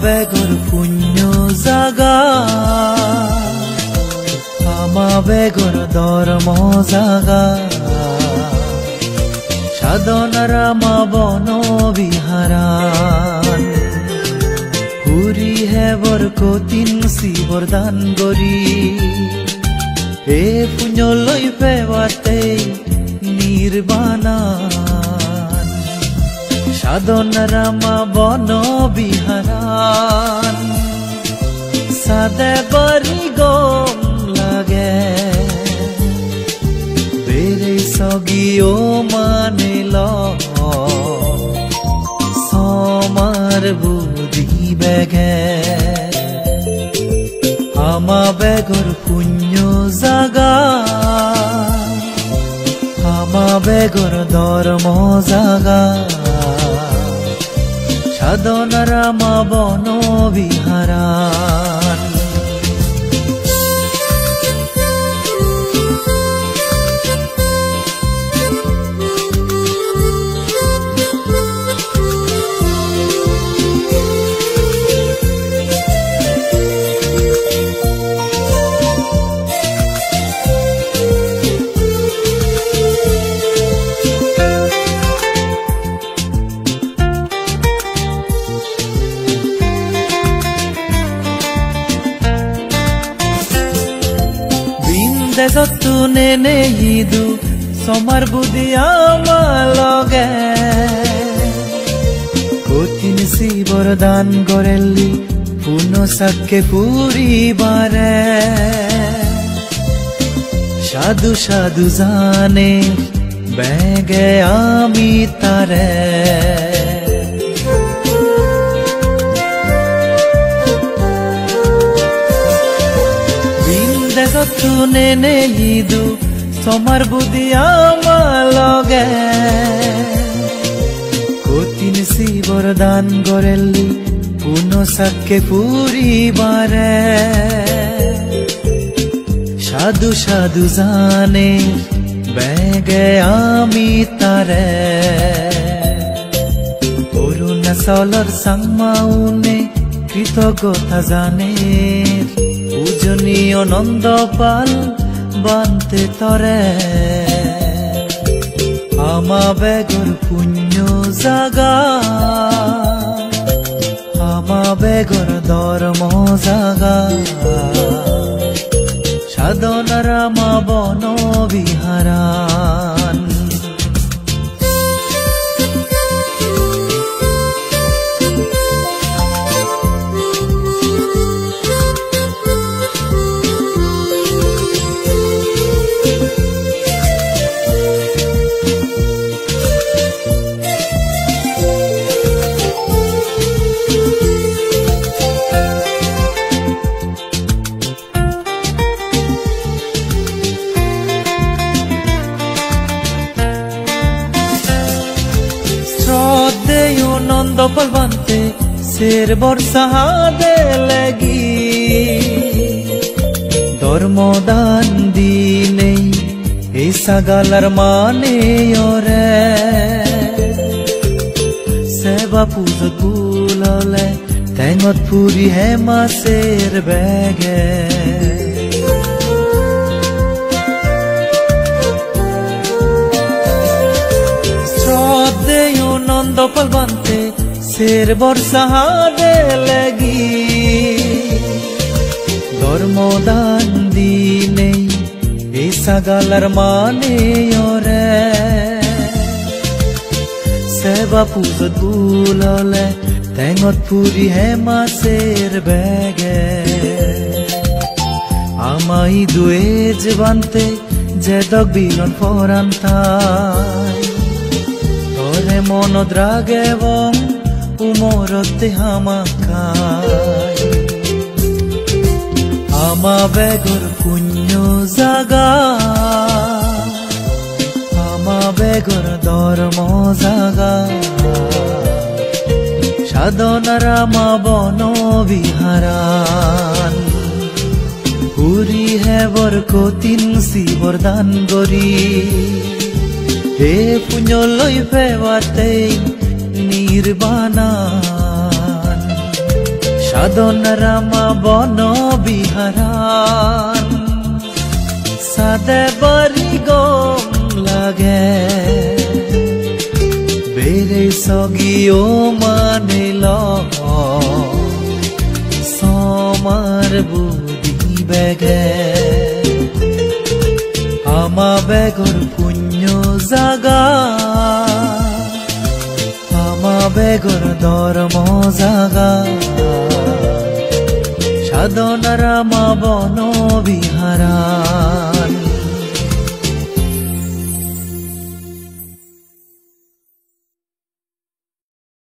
বেগর পুণ্য জাগা আমা বেগর ধর্ম জাগা সাধনার মা বন বিহারান পুরী হেবর কতিন শিবর দান গরি এ পুণ্য লই পেওয়াতে নির্বাণান সাধনার মা বন বিহারান সাদে বাড়ি গম লাগে বেরে সগিও মানিল সমার বুদ্ধি বেগে আমা বেগর পুণ্য জাগা আমা বেগর ধর্ম জাগা সাধনার মা বন বিহারান যতু নেনে ইদু সমার বুদ্ধি আমার লগে কঠিন শিবর দান করেলি পূর্ণ সাক্ষে পুরিবারে সাধু সাধু জানে বেগে আমি তারে যতু নেনে ইদু সমার বুদ্ধি আমার লগে কঠিন শিবর দান করেলি পূর্ণ সাক্ষে পুরিবারে সাধু সাধু জানে বেগে আমি তারে অরুণাচলর সাংমাউনে কৃতজ্ঞতা জানে পূজনীয় নন্দ পাল বানতে তরে আমা বেগর পুণ্য জাগা আমা বেগর ধর্ম জাগা সাধনার মা বন বিহারান নন্দ পলবন্তে শের বর্ষা দে লাগি ধর্মদান দিনে এই সাগালার মানে ওরে সেবা পুজো গুললে টেঙত ফুরি হে মাছের বেগে শ্রদ্ধেয় নন্দ পলবন্তে শের বর্ষা দে লাগি ধর্মদান দিনে এই সাগালার মানে ওরে সেবা পুজো গুললে টেঙত ফুরি হে মাছের বেগে আমাই দুয়ে জীবন্তে যে দগ বিলন পরান্তাই তোরে মনত রাগে বং উমরতে হামাকাই আমা বেগর পুণ্য জাগা আমা বেগর ধর্ম জাগা সাধনার মা বন বিহারান পুরী হেবর কতিন শিবর দান গরি হে পুণ্য লই পেওয়াতে নির্বাণান সাধনার আমা বন বিহারান সাদে বারি গম লাগে বেরে সগিও মানিল সমার বুদ্ধি বেগে আমা বেগর পুণ্য জাগা আমা বেগর ধর্ম জাগা সাধনার আমা বন বিহারান